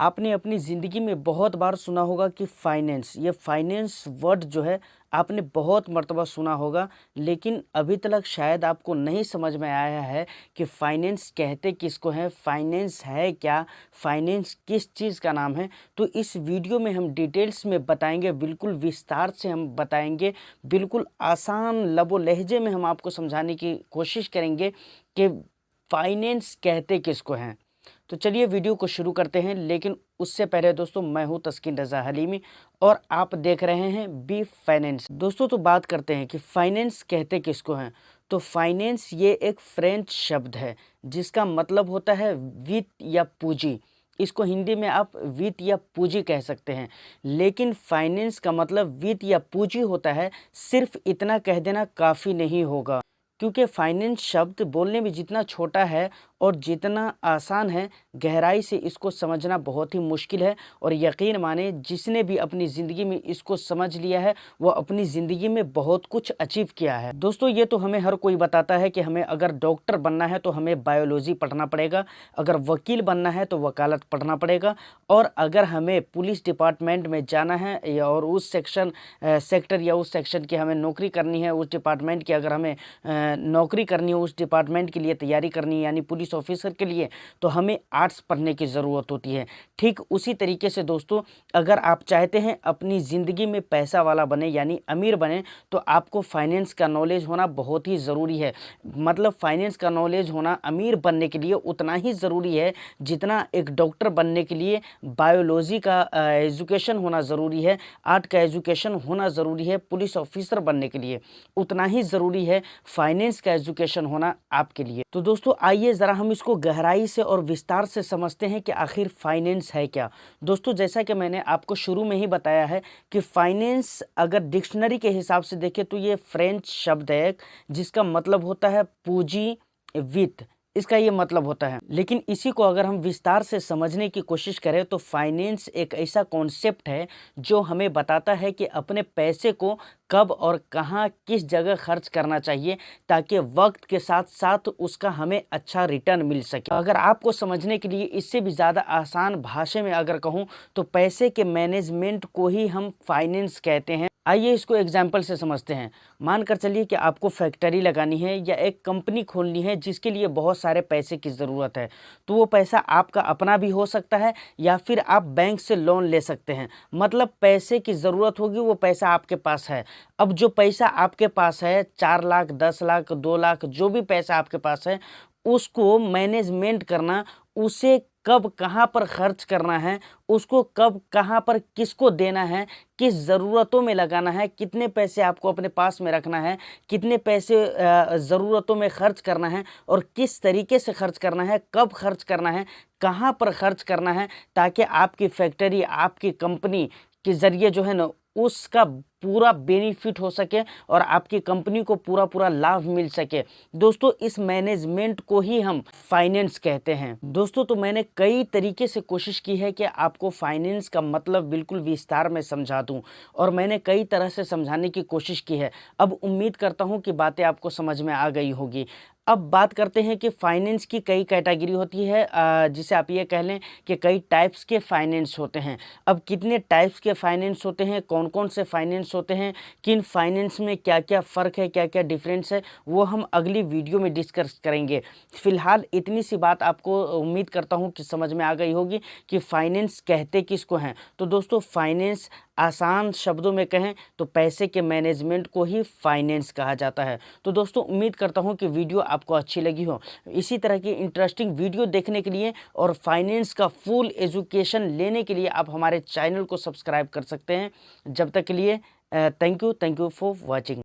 आपने अपनी ज़िंदगी में बहुत बार सुना होगा कि फाइनेंस वर्ड जो है आपने बहुत मर्तबा सुना होगा, लेकिन अभी तक शायद आपको नहीं समझ में आया है कि फाइनेंस कहते किसको हैं, फाइनेंस है क्या, फाइनेंस किस चीज़ का नाम है। तो इस वीडियो में हम डिटेल्स में बताएंगे, बिल्कुल विस्तार से हम बताएंगे, बिल्कुल आसान लबो लहजे में हम आपको समझाने की कोशिश करेंगे कि फाइनेंस कहते किसको हैं। तो चलिए वीडियो को शुरू करते हैं, लेकिन उससे पहले दोस्तों मैं हूं तस्कीन रज़ा हलीमी और आप देख रहे हैं बी फाइनेंस। दोस्तों तो बात करते हैं कि फाइनेंस कहते किसको हैं। तो फाइनेंस ये एक फ्रेंच शब्द है जिसका मतलब होता है वित्त या पूंजी। इसको हिंदी में आप वित्त या पूंजी कह सकते हैं, लेकिन फाइनेंस का मतलब वित्त या पूंजी होता है। सिर्फ इतना कह देना काफ़ी नहीं होगा, क्योंकि फाइनेंस शब्द बोलने में जितना छोटा है और जितना आसान है, गहराई से इसको समझना बहुत ही मुश्किल है। और यकीन माने जिसने भी अपनी ज़िंदगी में इसको समझ लिया है वो अपनी ज़िंदगी में बहुत कुछ अचीव किया है। दोस्तों ये तो हमें हर कोई बताता है कि हमें अगर डॉक्टर बनना है तो हमें बायोलॉजी पढ़ना पड़ेगा, अगर वकील बनना है तो वकालत पढ़ना पड़ेगा, और अगर हमें पुलिस डिपार्टमेंट में जाना है और उस सेक्टर या उस सेक्शन की हमें नौकरी करनी है, उस डिपार्टमेंट की अगर हमें नौकरी करनी है, उस डिपार्टमेंट के लिए तैयारी करनी है यानी पुलिस ऑफिसर के लिए, तो हमें आर्ट्स पढ़ने की ज़रूरत होती है। ठीक उसी तरीके से दोस्तों, अगर आप चाहते हैं अपनी ज़िंदगी में पैसा वाला बने यानी अमीर बने, तो आपको फाइनेंस का नॉलेज होना बहुत ही ज़रूरी है। मतलब फाइनेंस का नॉलेज होना अमीर बनने के लिए उतना ही ज़रूरी है जितना एक डॉक्टर बनने के लिए बायोलॉजी का एजुकेशन होना ज़रूरी है, आर्ट का एजुकेशन होना ज़रूरी है। पुलिस ऑफिसर बनने के लिए उतना ही ज़रूरी है फाइनेंस का एजुकेशन होना आपके लिए। तो दोस्तों आइए ज़रा हम इसको गहराई से और विस्तार से समझते हैं कि आखिर फाइनेंस है क्या। दोस्तों जैसा कि मैंने आपको शुरू में ही बताया है कि फाइनेंस अगर डिक्शनरी के हिसाब से देखें तो ये फ्रेंच शब्द है जिसका मतलब होता है पूंजी, वित्त, इसका ये मतलब होता है। लेकिन इसी को अगर हम विस्तार से समझने की कोशिश करें तो फाइनेंस एक ऐसा कॉन्सेप्ट है जो हमें बताता है कि अपने पैसे को कब और कहाँ किस जगह खर्च करना चाहिए ताकि वक्त के साथ साथ उसका हमें अच्छा रिटर्न मिल सके। अगर आपको समझने के लिए इससे भी ज़्यादा आसान भाषा में अगर कहूँ तो पैसे के मैनेजमेंट को ही हम फाइनेंस कहते हैं। आइए इसको एग्जाम्पल से समझते हैं। मानकर चलिए कि आपको फैक्ट्री लगानी है या एक कंपनी खोलनी है जिसके लिए बहुत सारे पैसे की ज़रूरत है। तो वो पैसा आपका अपना भी हो सकता है या फिर आप बैंक से लोन ले सकते हैं। मतलब पैसे की ज़रूरत होगी, वो पैसा आपके पास है। अब जो पैसा आपके पास है 4 लाख, 10 लाख, 2 लाख, जो भी पैसा आपके पास है उसको मैनेजमेंट करना, उसे कब कहाँ पर खर्च करना है, उसको कब कहाँ पर किसको देना है, किस ज़रूरतों में लगाना है, कितने पैसे आपको अपने पास में रखना है, कितने पैसे ज़रूरतों में खर्च करना है और किस तरीके से खर्च करना है, कब खर्च करना है, कहाँ पर खर्च करना है, ताकि आपकी फैक्ट्री, आपकी कंपनी के ज़रिए जो है ना उसका पूरा बेनिफिट हो सके और आपकी कंपनी को पूरा पूरा लाभ मिल सके। दोस्तों इस मैनेजमेंट को ही हम फाइनेंस कहते हैं। दोस्तों तो मैंने कई तरीके से कोशिश की है कि आपको फाइनेंस का मतलब बिल्कुल विस्तार में समझा दूं और मैंने कई तरह से समझाने की कोशिश की है। अब उम्मीद करता हूं कि बातें आपको समझ में आ गई होगी। अब बात करते हैं कि फाइनेंस की कई कैटेगरी होती है, जिसे आप ये कह लें कि कई टाइप्स के फाइनेंस होते हैं। अब कितने टाइप्स के फाइनेंस होते हैं, कौन कौन से फाइनेंस होते हैं, किन फाइनेंस में क्या क्या फ़र्क है, क्या क्या डिफरेंस है, वो हम अगली वीडियो में डिस्कस करेंगे। फ़िलहाल इतनी सी बात आपको उम्मीद करता हूँ कि समझ में आ गई होगी कि फाइनेंस कहते किसको हैं। तो दोस्तों फाइनेंस आसान शब्दों में कहें तो पैसे के मैनेजमेंट को ही फाइनेंस कहा जाता है। तो दोस्तों उम्मीद करता हूं कि वीडियो आपको अच्छी लगी हो। इसी तरह की इंटरेस्टिंग वीडियो देखने के लिए और फाइनेंस का फुल एजुकेशन लेने के लिए आप हमारे चैनल को सब्सक्राइब कर सकते हैं। जब तक के लिए थैंक यू फॉर वॉचिंग।